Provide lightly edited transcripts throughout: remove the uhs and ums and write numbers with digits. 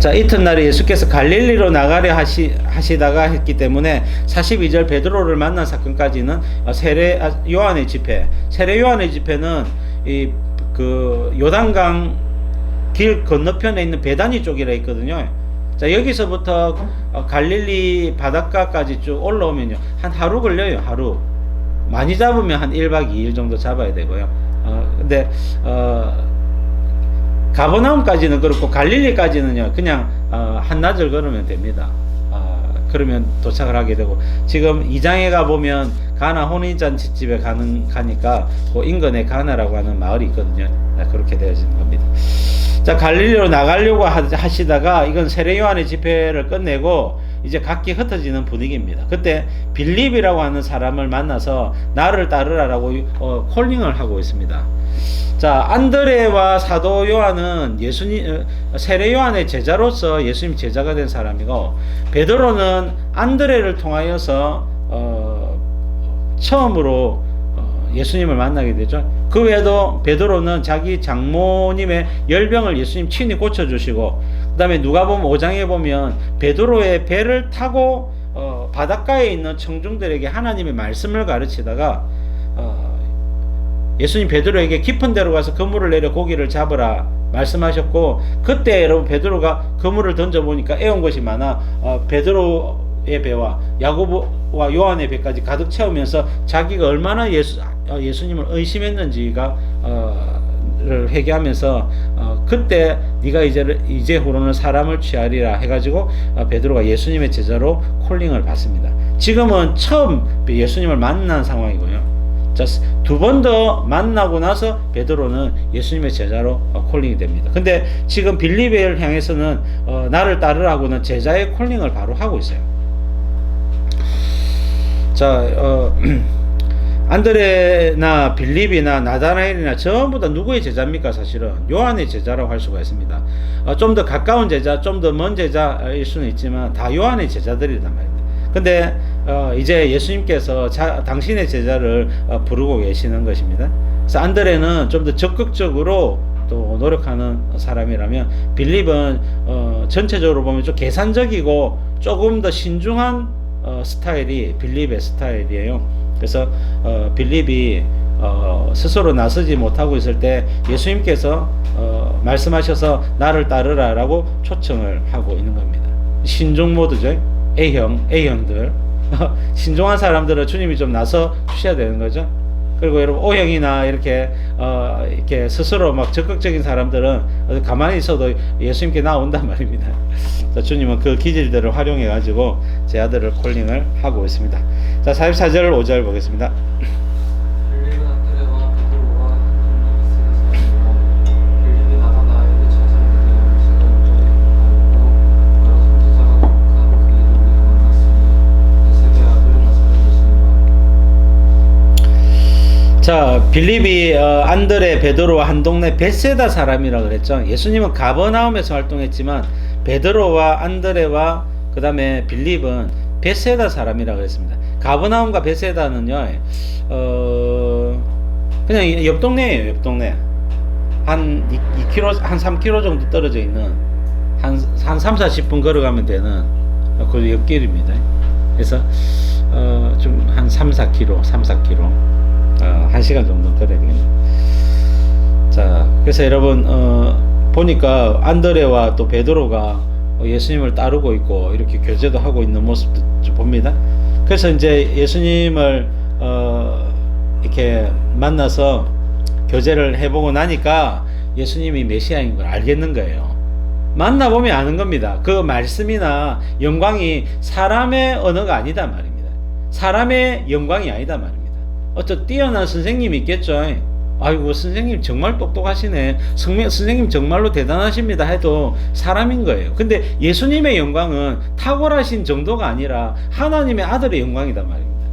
자, 이튿날에 예수께서 갈릴리로 나가려 하시다가 했기 때문에 42절 베드로를 만난 사건까지는 요한의 집회. 세례 요한의 집회는 그 요단강 길 건너편에 있는 베다니 쪽이라 있거든요. 자, 여기서부터 갈릴리 바닷가까지 쭉 올라오면요, 한 하루 걸려요. 하루. 많이 잡으면 한 1박 2일 정도 잡아야 되고요. 근데 가버나움까지는 그렇고 갈릴리까지는요, 그냥 한나절 걸으면 됩니다. 그러면 도착을 하게 되고, 지금 2장에 가보면 가나 혼인잔치집에 가니까 그 인근에 가나라고 하는 마을이 있거든요. 그렇게 되어지는 겁니다. 자, 갈릴리로 나가려고 하시다가 이건 세례 요한의 집회를 끝내고 이제 각기 흩어지는 분위기입니다. 그때 빌립이라고 하는 사람을 만나서 나를 따르라라고 콜링을 하고 있습니다. 자, 안드레와 사도 요한은 세례 요한의 제자로서 예수님 제자가 된 사람이고, 베드로는 안드레를 통하여서 처음으로 예수님을 만나게 되죠. 그 외에도 베드로는 자기 장모님의 열병을 예수님 친히 고쳐주시고, 그 다음에 누가복음 5장에 보면 베드로의 배를 타고 바닷가에 있는 청중들에게 하나님의 말씀을 가르치다가 예수님 베드로에게 깊은 데로 가서 그물을 내려 고기를 잡으라 말씀하셨고, 그때 여러분 베드로가 그물을 던져보니까 애온 것이 많아 베드로의 배와 야고보와 요한의 배까지 가득 채우면서 자기가 얼마나 예수님을 의심했는지가 를 회개하면서 그때 네가 이제후로는 사람을 취하리라 해가지고 베드로가 예수님의 제자로 콜링을 받습니다. 지금은 처음 예수님을 만난 상황이고요. 자, 두 번 더 만나고 나서 베드로는 예수님의 제자로 콜링이 됩니다. 근데 지금 빌립을 향해서는 나를 따르라고는 제자의 콜링을 바로 하고 있어요. 자, 안드레나 빌립이나 나다나엘이나 전부 다 누구의 제자입니까? 사실은 요한의 제자라고 할 수가 있습니다. 좀 더 가까운 제자, 좀 더 먼 제자일 수는 있지만 다 요한의 제자들이란 말입니다. 근데 이제 예수님께서 당신의 제자를 부르고 계시는 것입니다. 그래서 안드레는 좀 더 적극적으로 또 노력하는 사람이라면, 빌립은 전체적으로 보면 좀 계산적이고 조금 더 신중한 스타일이 빌립의 스타일이에요. 그래서 빌립이 스스로 나서지 못하고 있을 때 예수님께서 말씀하셔서 나를 따르라 라고 초청을 하고 있는 겁니다. 신중 모드죠. A형들 신중한 사람들은 주님이 좀 나서 주셔야 되는 거죠. 그리고 여러분 O형이나 이렇게 스스로 막 적극적인 사람들은 가만히 있어도 예수님께 나온단 말입니다. 자, 주님은 그 기질들을 활용해 가지고 제 아들을 콜링을 하고 있습니다. 자, 44절 5절 보겠습니다. 자, 빌립이 안드레, 베드로와 한 동네 베세다 사람이라고 그랬죠. 예수님은 가버나움에서 활동했지만 베드로와 안드레와 그 다음에 빌립은 베세다 사람이라고 그랬습니다. 가버나움과 베세다는요, 그냥 옆 동네예요. 옆 동네. 한 2km, 한 3km 정도 떨어져 있는 한 3-40분 걸어가면 되는 그 옆길입니다. 그래서 좀 한 3-4km 1시간 정도 걸어야 되겠네요. 자, 그래서 여러분 보니까 안드레와 또 베드로가 예수님을 따르고 있고 이렇게 교제도 하고 있는 모습도 좀 봅니다. 그래서 이제 예수님을 이렇게 만나서 교제를 해보고 나니까 예수님이 메시아인 걸 알겠는 거예요. 만나보면 아는 겁니다. 그 말씀이나 영광이 사람의 언어가 아니다 말입니다. 사람의 영광이 아니다 말입니다. 어떤 뛰어난 선생님이 있겠죠. 아이고 선생님 정말 똑똑하시네, 선생님 정말로 대단하십니다 해도 사람인 거예요. 근데 예수님의 영광은 탁월하신 정도가 아니라 하나님의 아들의 영광이다 말입니다.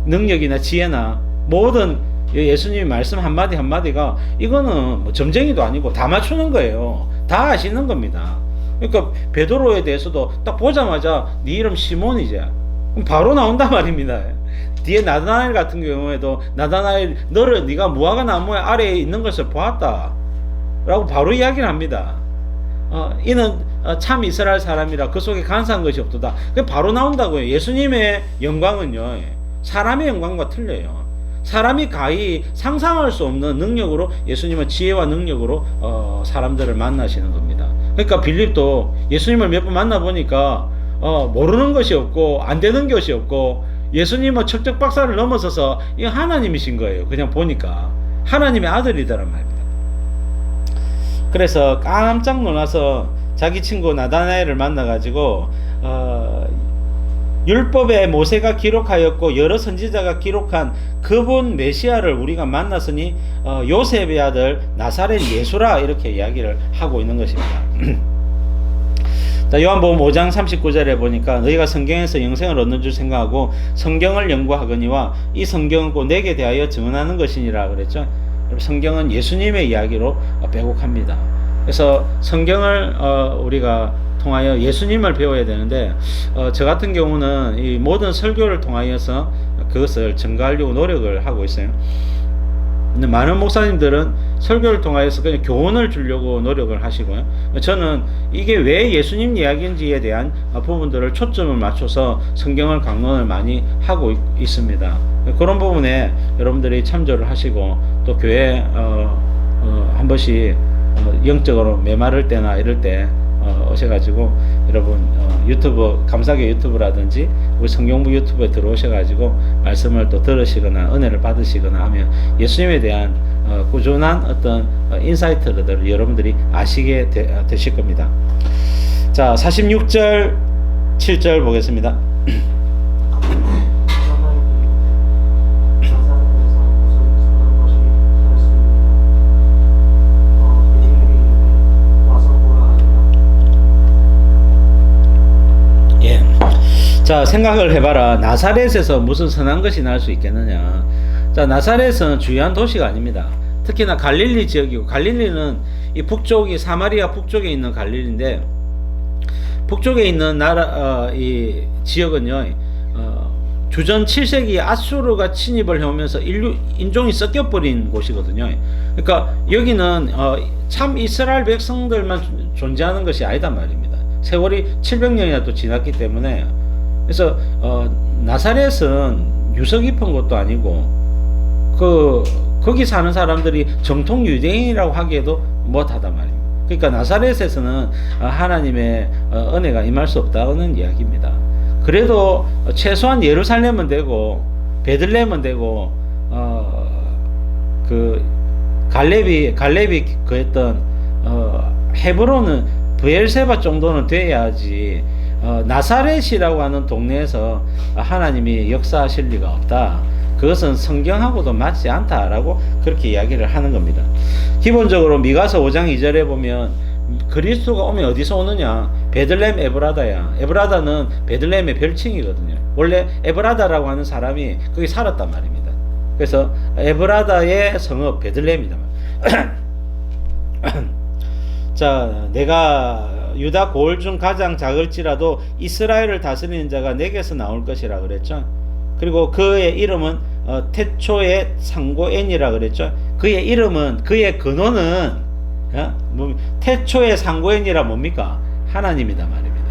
능력이나 지혜나 모든 예수님의 말씀 한마디 한마디가 이거는 뭐 점쟁이도 아니고 다 맞추는 거예요. 다 아시는 겁니다. 그러니까 베드로에 대해서도 딱 보자마자 네 이름 시몬이지, 바로 나온단 말입니다. 뒤에 나다나엘 같은 경우에도 나다나엘 너를 네가 무화과 나무 아래에 있는 것을 보았다 라고 바로 이야기를 합니다. 이는 참 이스라엘 사람이라 그 속에 간사한 것이 없도다. 그 바로 나온다고요. 예수님의 영광은요, 사람의 영광과 틀려요. 사람이 가히 상상할 수 없는 능력으로, 예수님은 지혜와 능력으로 사람들을 만나시는 겁니다. 그러니까 빌립도 예수님을 몇 번 만나보니까 모르는 것이 없고 안 되는 것이 없고, 예수님은 척척박사를 넘어서서 이 하나님이신 거예요. 그냥 보니까 하나님의 아들이더란 말입니다. 그래서 깜짝 놀라서 자기 친구 나다나엘을 만나가지고 율법에 모세가 기록하였고 여러 선지자가 기록한 그분 메시아를 우리가 만났으니 요셉의 아들 나사렛 예수라, 이렇게 이야기를 하고 있는 것입니다. 자, 요한복음 5장 39절에 보니까 너희가 성경에서 영생을 얻는 줄 생각하고 성경을 연구하거니와 이 성경은 곧 내게 대하여 증언하는 것이니라 그랬죠. 성경은 예수님의 이야기로 빼곡합니다. 그래서 성경을 우리가 통하여 예수님을 배워야 되는데, 저 같은 경우는 이 모든 설교를 통하여서 그것을 증거하려고 노력을 하고 있어요. 근데 많은 목사님들은 설교를 통하여서 그냥 교훈을 주려고 노력을 하시고요. 저는 이게 왜 예수님 이야기인지에 대한 부분들을 초점을 맞춰서 성경을 강론을 많이 하고 있습니다. 그런 부분에 여러분들이 참조를 하시고, 또 교회 한 번씩 영적으로 메마를 때나 이럴 때 오셔가지고 여러분 유튜브, 감사교 유튜브라든지 우리 성경부 유튜브에 들어오셔가지고 말씀을 또 들으시거나 은혜를 받으시거나 하면 예수님에 대한 꾸준한 어떤 인사이트들을 여러분들이 아시게 되실 겁니다. 자, 46절 7절 보겠습니다. 자, 생각을 해봐라. 나사렛에서 무슨 선한 것이 날 수 있겠느냐. 자, 나사렛은 주요한 도시가 아닙니다. 특히나 갈릴리 지역이고, 갈릴리는 이 북쪽이 사마리아 북쪽에 있는 갈릴리인데, 북쪽에 있는 이 지역은요, 주전 7세기 아수르가 침입을 해오면서 인종이 섞여버린 곳이거든요. 그러니까 여기는 참 이스라엘 백성들만 존재하는 것이 아니단 말입니다. 세월이 700년이나 또 지났기 때문에. 그래서 나사렛은 유서 깊은 곳도 아니고 거기 사는 사람들이 정통 유대인이라고 하기에도 못하단 말입니다. 그러니까 나사렛에서는 하나님의 은혜가 임할 수 없다는 이야기입니다. 그래도 최소한 예루살렘은 되고 베들레헴은 되고 그 갈렙이 그했던 헤브론은 브엘세바 정도는 돼야지 나사렛이라고 하는 동네에서 하나님이 역사하실 리가 없다. 그것은 성경하고도 맞지 않다라고 그렇게 이야기를 하는 겁니다. 기본적으로 미가서 5장 2절에 보면 그리스도가 오면 어디서 오느냐? 베들레헴 에브라다야. 에브라다는 베들레헴의 별칭이거든요. 원래 에브라다라고 하는 사람이 거기 살았단 말입니다. 그래서 에브라다의 성읍 베들레헴이다. 자, 내가 유다 고을 중 가장 작을지라도 이스라엘을 다스리는 자가 내게서 나올 것이라 그랬죠. 그리고 그의 이름은 태초의 상고엔이라 그랬죠. 그의 이름은, 그의 근원은 태초의 상고엔이라 뭡니까? 하나님이다 말입니다.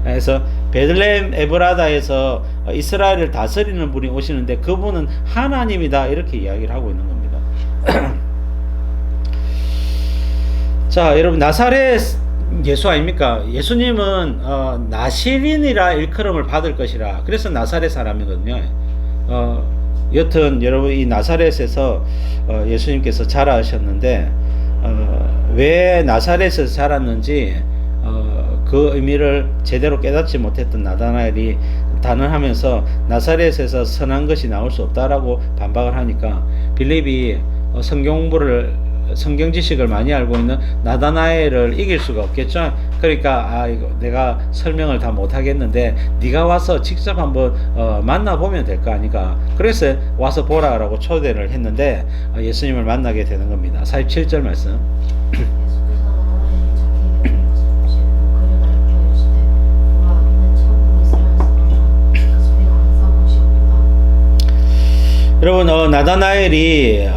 그래서 베들레헴 에브라다에서 이스라엘을 다스리는 분이 오시는데 그분은 하나님이다, 이렇게 이야기를 하고 있는 겁니다. 자, 여러분, 나사렛 예수 아닙니까? 예수님은 나시린이라 일컬음을 받을 것이라. 그래서 나사렛 사람이거든요. 여튼 여러분, 이 나사렛에서 예수님께서 자라셨는데 왜 나사렛에서 자랐는지 그 의미를 제대로 깨닫지 못했던 나다나엘이 단언하면서 나사렛에서 선한 것이 나올 수 없다라고 반박을 하니까 빌립이 성경 지식을 많이 알고 있는 나다나엘을 이길 수가 없겠죠. 그러니까 이거 내가 설명을 다 못하겠는데 네가 와서 직접 한번 만나보면 될 거 아니까. 그래서 와서 보라라고 초대를 했는데 예수님을 만나게 되는 겁니다. 47절 말씀. 여러분, 나다나엘이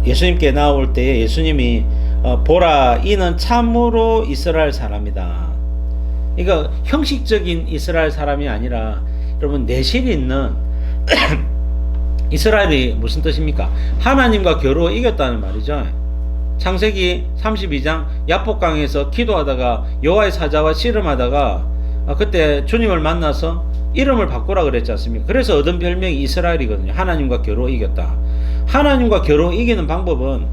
예수님께 나올 때 예수님이 보라, 이는 참으로 이스라엘 사람이다. 이거 형식적인 이스라엘 사람이 아니라 여러분 내실이 있는 이스라엘이 무슨 뜻입니까? 하나님과 겨루어 이겼다는 말이죠. 창세기 32장 야복강에서 기도하다가 여호와의 사자와 씨름하다가 그때 주님을 만나서 이름을 바꾸라 그랬지 않습니까? 그래서 얻은 별명이 이스라엘이거든요. 하나님과 겨루어 이겼다. 하나님과 겨루어 이기는 방법은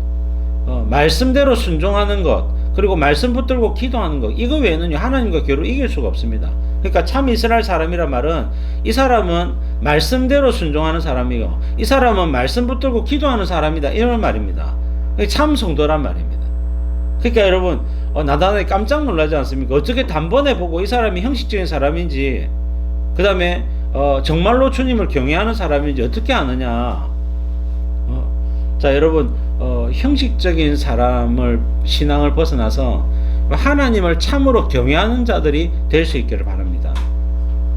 말씀대로 순종하는 것, 그리고 말씀 붙들고 기도하는 것, 이거 외에는 하나님과 겨루어 이길 수가 없습니다. 그러니까 참 이스라엘 사람이란 말은 이 사람은 말씀대로 순종하는 사람이고 이 사람은 말씀 붙들고 기도하는 사람이다, 이런 말입니다. 참 성도란 말입니다. 그러니까 여러분 나단에 깜짝 놀라지 않습니까? 어떻게 단번에 보고 이 사람이 형식적인 사람인지, 그 다음에 정말로 주님을 경외하는 사람인지 어떻게 아느냐. 자 여러분, 형식적인 사람을 신앙을 벗어나서 하나님을 참으로 경외하는 자들이 될 수 있기를 바랍니다.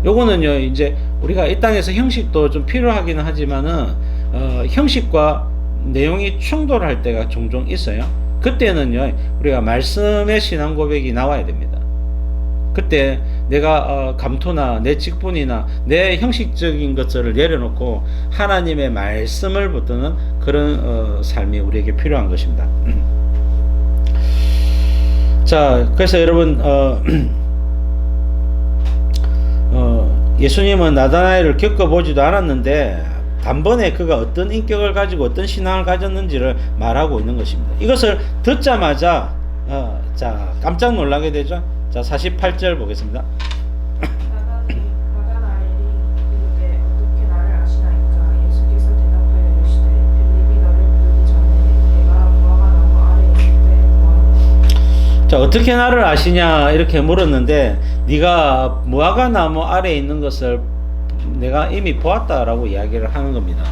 요거는요, 이제 우리가 이 땅에서 형식도 좀 필요하기는 하지만은 형식과 내용이 충돌할 때가 종종 있어요. 그때는요, 우리가 말씀의 신앙 고백이 나와야 됩니다. 그때 내가 감토나 내 직분이나 내 형식적인 것들을 내려놓고 하나님의 말씀을 붙드는 그런 삶이 우리에게 필요한 것입니다. 자, 그래서 여러분 예수님은 나다나엘을 겪어보지도 않았는데 단번에 그가 어떤 인격을 가지고 어떤 신앙을 가졌는지를 말하고 있는 것입니다. 이것을 듣자마자 자 깜짝 놀라게 되죠. 자 48절 보겠습니다. 나다나엘이 이르되 어떻게 나를 아시나이까? 예수께서 대답하여 이르시되 빌립이 너를 부르기 전에 내가 무화과 나무 아래에 있을 때 보았노라. 자 어떻게 나를 아시냐 이렇게 물었는데 네가 무화과 나무 아래에 있는 것을 내가 이미 보았다라고 이야기를 하는 겁니다.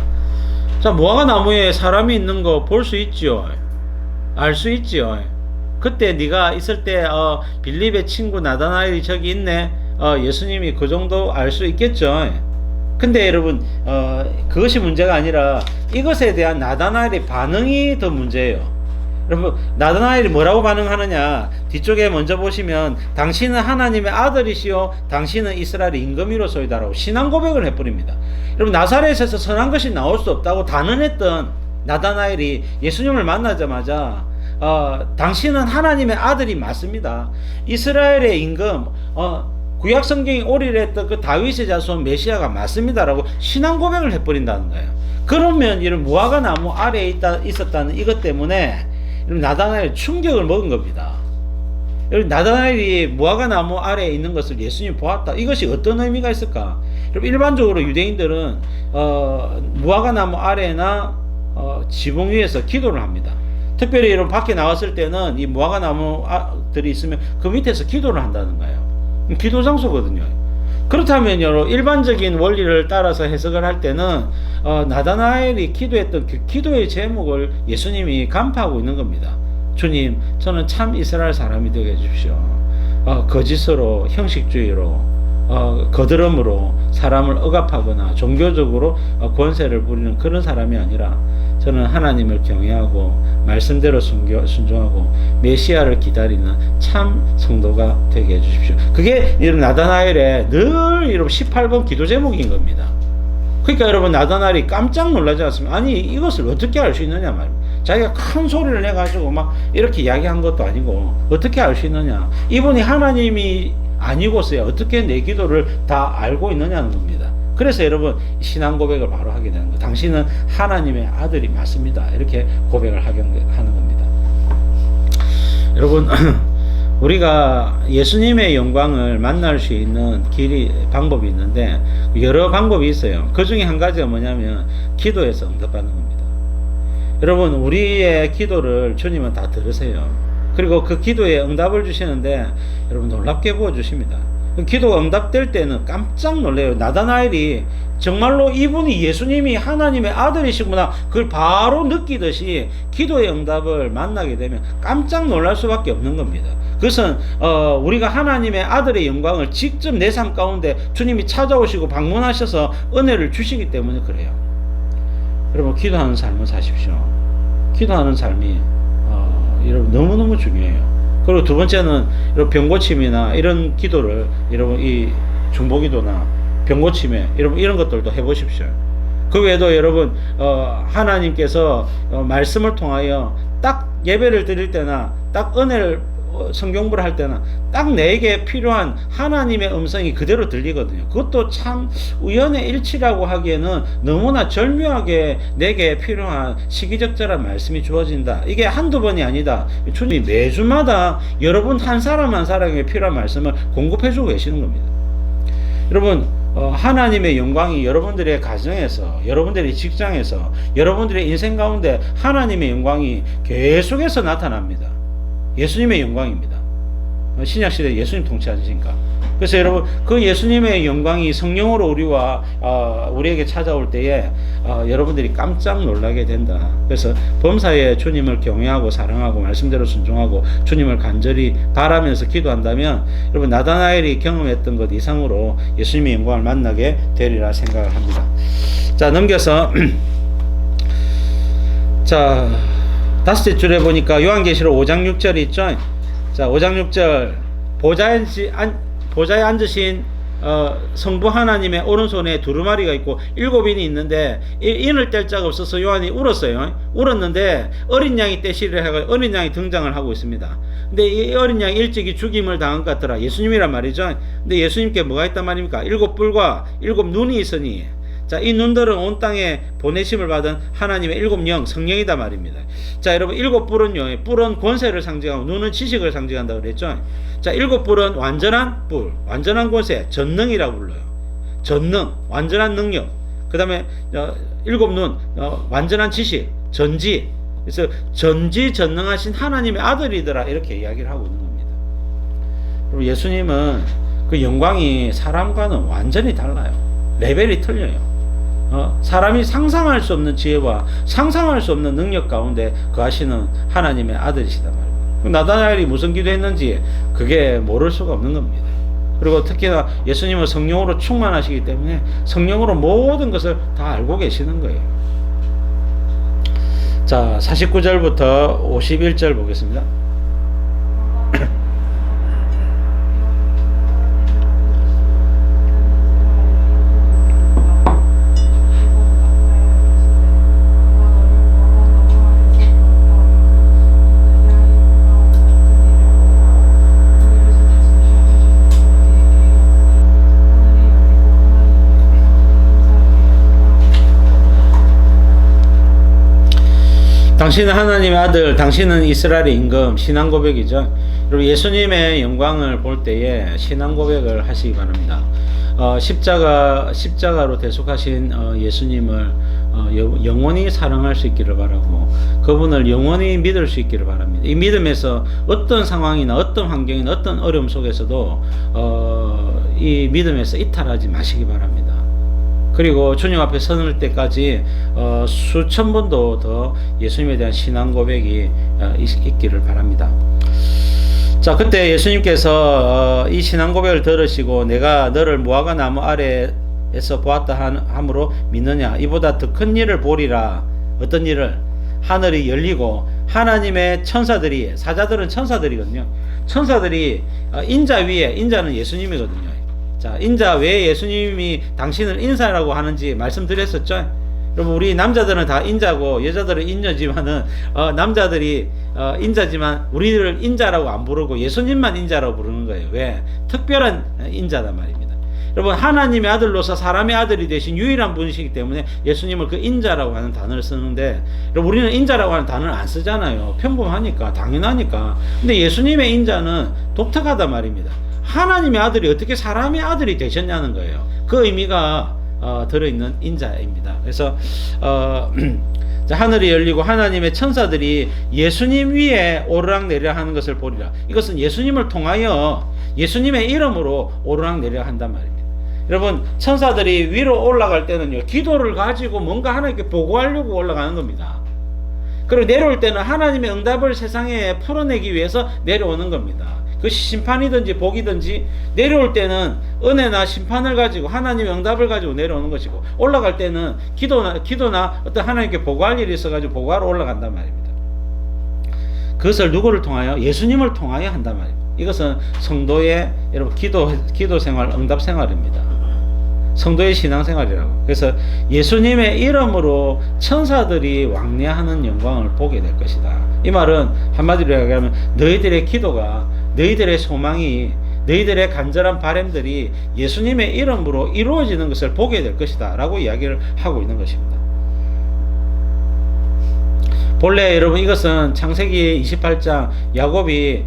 자 무화과 나무에 사람이 있는 거 볼 수 있지요. 알 수 있지요. 그때 네가 있을 때 빌립의 친구 나다나엘이 저기 있네. 예수님이 그 정도 알 수 있겠죠. 근데 여러분 그것이 문제가 아니라 이것에 대한 나다나엘의 반응이 더 문제예요. 여러분 나다나엘이 뭐라고 반응하느냐, 뒤쪽에 먼저 보시면 당신은 하나님의 아들이시오 당신은 이스라엘의 임금이로소이다라고 신앙 고백을 해버립니다. 여러분 나사렛에서 선한 것이 나올 수 없다고 단언했던 나다나엘이 예수님을 만나자마자 당신은 하나님의 아들이 맞습니다. 이스라엘의 임금 구약 성경이 오리랬던 그 다윗의 자손 메시아가 맞습니다라고 신앙 고백을 해버린다는 거예요. 그러면 이런 무화과 나무 아래에 있었다는 이것 때문에 나다나엘 충격을 먹은 겁니다. 여러분 나다나엘이 무화과 나무 아래에 있는 것을 예수님이 보았다. 이것이 어떤 의미가 있을까? 여러분 일반적으로 유대인들은 무화과 나무 아래나 지붕 위에서 기도를 합니다. 특별히 여러분 밖에 나왔을 때는 이 무화과 나무들이 있으면 그 밑에서 기도를 한다는 거예요. 기도 장소거든요. 그렇다면 여러분 일반적인 원리를 따라서 해석을 할 때는 나다나엘이 기도했던 그 기도의 제목을 예수님이 간파하고 있는 겁니다. 주님, 저는 참 이스라엘 사람이 되게 해주십시오. 거짓으로 형식주의로 거드름으로 사람을 억압하거나 종교적으로 권세를 부리는 그런 사람이 아니라 저는 하나님을 경외하고 말씀대로 순종하고 메시아를 기다리는 참 성도가 되게 해주십시오. 그게 이런 나다나엘의 늘 이런 18번 기도 제목인 겁니다. 그러니까 여러분 나다나엘이 깜짝 놀라지 않습니까? 아니 이것을 어떻게 알 수 있느냐 말입니다. 자기가 큰 소리를 내가지고 막 이렇게 이야기한 것도 아니고 어떻게 알 수 있느냐. 이분이 하나님이 아니고서야 어떻게 내 기도를 다 알고 있느냐는 겁니다. 그래서 여러분 신앙 고백을 바로 하게 되는 거예요. 당신은 하나님의 아들이 맞습니다. 이렇게 고백을 하는 겁니다. 여러분 우리가 예수님의 영광을 만날 수 있는 방법이 있는데 여러 방법이 있어요. 그 중에 한 가지가 뭐냐면 기도에서 응답받는 겁니다. 여러분 우리의 기도를 주님은 다 들으세요. 그리고 그 기도에 응답을 주시는데 여러분 놀랍게 부어주십니다. 기도가 응답될 때는 깜짝 놀래요. 나다나엘이 정말로 이분이 예수님이 하나님의 아들이시구나 그걸 바로 느끼듯이 기도의 응답을 만나게 되면 깜짝 놀랄 수밖에 없는 겁니다. 그것은 우리가 하나님의 아들의 영광을 직접 내 삶 가운데 주님이 찾아오시고 방문하셔서 은혜를 주시기 때문에 그래요. 여러분 기도하는 삶을 사십시오. 기도하는 삶이 여러분 너무너무 중요해요. 그리고 두 번째는 이런 병고침이나 이런 기도를 여러분 이 중보기도나 병고침에 여러분 이런 것들도 해보십시오. 그 외에도 여러분 하나님께서 말씀을 통하여 딱 예배를 드릴 때나 딱 은혜를 성경부를 할 때나 딱 내게 필요한 하나님의 음성이 그대로 들리거든요. 그것도 참 우연의 일치라고 하기에는 너무나 절묘하게 내게 필요한 시기적절한 말씀이 주어진다. 이게 한두 번이 아니다. 주님이 매주마다 여러분 한 사람 한 사람에게 필요한 말씀을 공급해주고 계시는 겁니다. 여러분 하나님의 영광이 여러분들의 가정에서, 여러분들의 직장에서, 여러분들의 인생 가운데 하나님의 영광이 계속해서 나타납니다. 예수님의 영광입니다. 신약시대 예수님 통치하시니까. 그래서 여러분 그 예수님의 영광이 성령으로 우리에게 찾아올 때에 여러분들이 깜짝 놀라게 된다. 그래서 범사에 주님을 경외하고 사랑하고 말씀대로 순종하고 주님을 간절히 바라면서 기도한다면 여러분 나다나엘이 경험했던 것 이상으로 예수님의 영광을 만나게 되리라 생각을 합니다. 자, 넘겨서 자, 다섯째 줄에 보니까 요한계시록 5장 6절이 있죠. 자, 5장 6절 보좌에 앉으신 성부 하나님의 오른손에 두루마리가 있고 7인이 있는데 인을 뗄 자가 없어서 요한이 울었어요. 울었는데 어린 양이 떼시를 해서 어린 양이 등장을 하고 있습니다. 근데 이 어린 양이 일찍이 죽임을 당한 것 같더라. 예수님이란 말이죠. 근데 예수님께 뭐가 있단 말입니까? 7뿔과 7눈이 있으니, 자, 이 눈들은 온 땅에 보내심을 받은 하나님의 7영, 성령이다 말입니다. 자, 여러분 7뿔은요, 뿔은 권세를 상징하고 눈은 지식을 상징한다고 그랬죠. 자, 7뿔은 완전한 뿔, 완전한 권세, 전능이라고 불러요. 전능, 완전한 능력. 그 다음에 7눈, 완전한 지식, 전지. 그래서 전지전능하신 하나님의 아들이더라, 이렇게 이야기를 하고 있는 겁니다. 그리고 예수님은 그 영광이 사람과는 완전히 달라요. 레벨이 틀려요. 사람이 상상할 수 없는 지혜와 상상할 수 없는 능력 가운데 거하시는 하나님의 아들이시단 말입니다. 나다나엘이 무슨 기도했는지 그게 모를 수가 없는 겁니다. 그리고 특히나 예수님은 성령으로 충만하시기 때문에 성령으로 모든 것을 다 알고 계시는 거예요. 자, 49절부터 51절 보겠습니다. 당신은 하나님의 아들, 당신은 이스라엘의 임금, 신앙 고백이죠. 여러분 예수님의 영광을 볼 때에 신앙 고백을 하시기 바랍니다. 십자가로 대속하신 예수님을 영원히 사랑할 수 있기를 바라고 그분을 영원히 믿을 수 있기를 바랍니다. 이 믿음에서 어떤 상황이나 어떤 환경이나 어떤 어려움 속에서도 이 믿음에서 이탈하지 마시기 바랍니다. 그리고 주님 앞에 서는 때까지 수천 번도 더 예수님에 대한 신앙 고백이 있기를 바랍니다. 자, 그때 예수님께서 이 신앙 고백을 들으시고 내가 너를 무화과 나무 아래에서 보았다 함으로 믿느냐, 이보다 더 큰 일을 보리라. 어떤 일을? 하늘이 열리고 하나님의 천사들이, 사자들은 천사들이거든요. 천사들이 인자 위에, 인자는 예수님이거든요. 자, 인자 왜 예수님이 당신을 인사라고 하는지 말씀드렸었죠. 여러분 우리 남자들은 다 인자고 여자들은 인자지만은 남자들이 인자지만 우리를 인자라고 안 부르고 예수님만 인자라고 부르는 거예요. 왜? 특별한 인자단 말입니다. 여러분 하나님의 아들로서 사람의 아들이 되신 유일한 분이시기 때문에 예수님을 그 인자라고 하는 단어를 쓰는데, 여러분 우리는 인자라고 하는 단어를 안 쓰잖아요. 평범하니까, 당연하니까. 근데 예수님의 인자는 독특하단 말입니다. 하나님의 아들이 어떻게 사람의 아들이 되셨냐는 거예요. 그 의미가 들어있는 인자입니다. 그래서 하늘이 열리고 하나님의 천사들이 예수님 위에 오르락내리락 하는 것을 보리라. 이것은 예수님을 통하여 예수님의 이름으로 오르락내리락 한단 말입니다. 여러분 천사들이 위로 올라갈 때는요, 기도를 가지고 뭔가 하나님께 보고하려고 올라가는 겁니다. 그리고 내려올 때는 하나님의 응답을 세상에 풀어내기 위해서 내려오는 겁니다. 그것이 심판이든지 복이든지, 내려올 때는 은혜나 심판을 가지고 하나님의 응답을 가지고 내려오는 것이고, 올라갈 때는 기도나 어떤 하나님께 보고할 일이 있어가지고 보고하러 올라간단 말입니다. 그것을 누구를 통하여? 예수님을 통하여 한단 말이에요. 이것은 성도의 여러분 기도 생활, 응답 생활입니다. 성도의 신앙 생활이라고. 그래서 예수님의 이름으로 천사들이 왕래하는 영광을 보게 될 것이다. 이 말은 한마디로 얘기하면 너희들의 기도가, 너희들의 소망이, 너희들의 간절한 바람들이 예수님의 이름으로 이루어지는 것을 보게 될 것이다 라고 이야기를 하고 있는 것입니다. 본래 여러분 이것은 창세기 28장 야곱이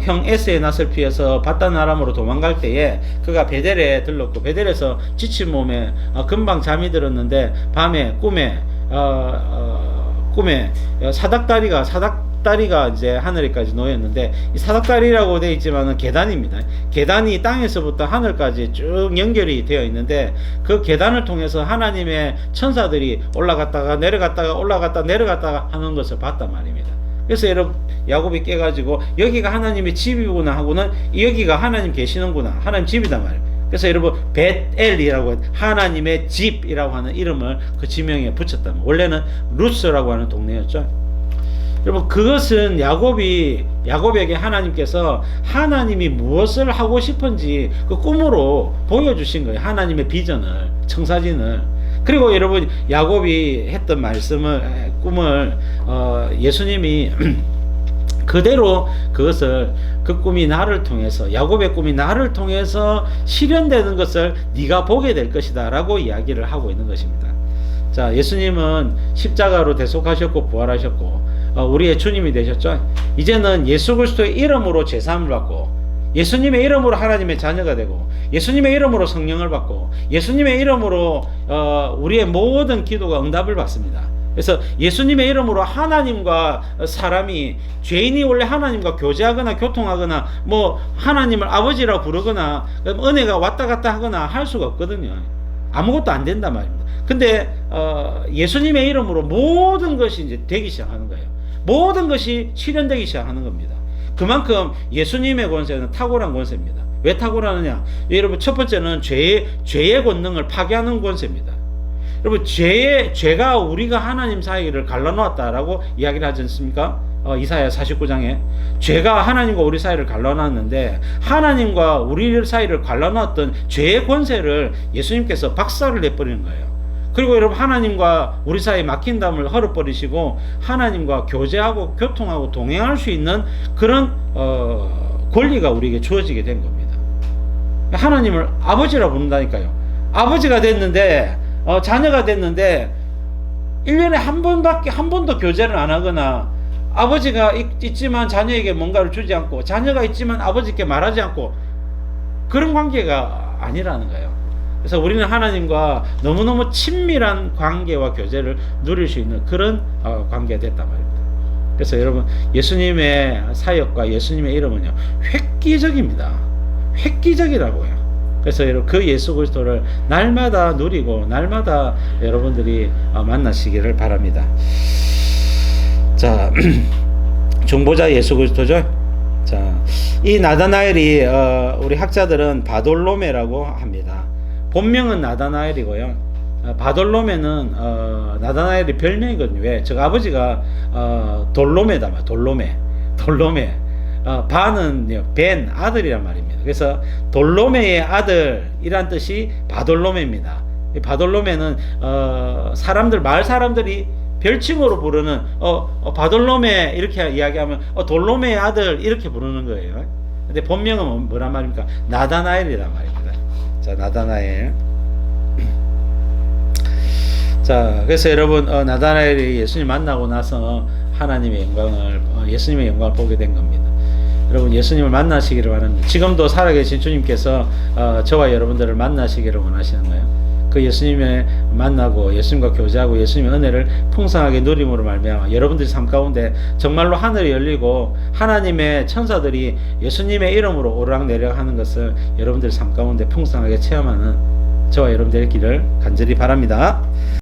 형 에스의 낯을 피해서 바단 아람으로 도망갈 때에 그가 베델에 들렀고, 베델에서 지친 몸에 금방 잠이 들었는데 밤에 꿈에 사닥다리가 이제 하늘에까지 놓였는데, 이 사닥다리라고 되어 있지만은 계단입니다. 계단이 땅에서부터 하늘까지 쭉 연결이 되어 있는데, 그 계단을 통해서 하나님의 천사들이 올라갔다가 내려갔다가 하는 것을 봤단 말입니다. 그래서 여러분 야곱이 깨가지고 여기가 하나님의 집이구나 하고는 여기가 하나님 계시는구나, 하나님 집이단 말이에요. 그래서 여러분 벳엘이라고 하나님의 집이라고 하는 이름을 그 지명에 붙였다. 원래는 루스라고 하는 동네였죠. 여러분 그것은 야곱에게 하나님께서 하나님이 무엇을 하고 싶은지 그 꿈으로 보여주신 거예요. 하나님의 비전을, 청사진을. 그리고 여러분 야곱이 했던 꿈을 예수님이 그대로 그 꿈이 나를 통해서, 야곱의 꿈이 나를 통해서 실현되는 것을 네가 보게 될 것이다 라고 이야기를 하고 있는 것입니다. 자, 예수님은 십자가로 대속하셨고 부활하셨고 우리의 주님이 되셨죠. 이제는 예수 그리스도의 이름으로 제사함을 받고, 예수님의 이름으로 하나님의 자녀가 되고, 예수님의 이름으로 성령을 받고, 예수님의 이름으로 우리의 모든 기도가 응답을 받습니다. 그래서 예수님의 이름으로 하나님과 사람이, 죄인이 원래 하나님과 교제하거나 교통하거나 뭐 하나님을 아버지라고 부르거나 은혜가 왔다 갔다 하거나 할 수가 없거든요. 아무것도 안 된단 말입니다. 근데 예수님의 이름으로 모든 것이 이제 되기 시작하는 거예요. 모든 것이 실현되기 시작하는 겁니다. 그만큼 예수님의 권세는 탁월한 권세입니다. 왜 탁월하느냐? 여러분 첫 번째는 죄의 권능을 파괴하는 권세입니다. 여러분 죄가 우리가 하나님 사이를 갈라놓았다라고 이야기를 하지 않습니까? 이사야 49장에 죄가 하나님과 우리 사이를 갈라놨는데, 하나님과 우리 사이를 갈라놨던 죄의 권세를 예수님께서 박살을 내버리는 거예요. 그리고 여러분 하나님과 우리 사이 막힌 담을 헐어버리시고 하나님과 교제하고 교통하고 동행할 수 있는 그런 권리가 우리에게 주어지게 된 겁니다. 하나님을 아버지라 부른다니까요. 아버지가 됐는데 자녀가 됐는데 1년에 한 번도 교제를 안 하거나, 아버지가 있지만 자녀에게 뭔가를 주지 않고, 자녀가 있지만 아버지께 말하지 않고, 그런 관계가 아니라는 거예요. 그래서 우리는 하나님과 너무너무 친밀한 관계와 교제를 누릴 수 있는 그런 관계가 됐단 말입니다. 그래서 여러분 예수님의 사역과 예수님의 이름은요 획기적입니다. 획기적이라고요. 그래서 여러분 그 예수 그리스도를 날마다 누리고 날마다 여러분들이 만나시기를 바랍니다. 자, 중보자 예수 그리스도죠. 자, 이 나다나엘이 우리 학자들은 바돌로메라고 합니다. 본명은 나다나엘이고요. 바돌로메는 나다나엘이 별명이거든요. 왜? 저 아버지가 돌로메다. 돌로메. 바는 벤, 아들이란 말입니다. 그래서 돌로메의 아들이란 뜻이 바돌로메입니다. 바돌로메는 마을 사람들이 별칭으로 부르는 바돌로메 이렇게 이야기하면 돌로메의 아들 이렇게 부르는 거예요. 근데 본명은 뭐란 말입니까? 나다나엘이란 말입니다. 자, 나다나엘. 자, 그래서 여러분 나다나엘이 예수님 만나고 나서 하나님의 영광을 예수님의 영광을 보게 된 겁니다. 여러분 예수님을 만나시기를 바랍니다. 지금도 살아계신 주님께서 저와 여러분들을 만나시기를 원하시는 거예요. 그 예수님을 만나고 예수님과 교제하고 예수님의 은혜를 풍성하게 누림으로 말미암아 여러분들의 삶 가운데 정말로 하늘이 열리고 하나님의 천사들이 예수님의 이름으로 오르락내리락 하는 것을 여러분들의 삶 가운데 풍성하게 체험하는 저와 여러분들의 길을 간절히 바랍니다.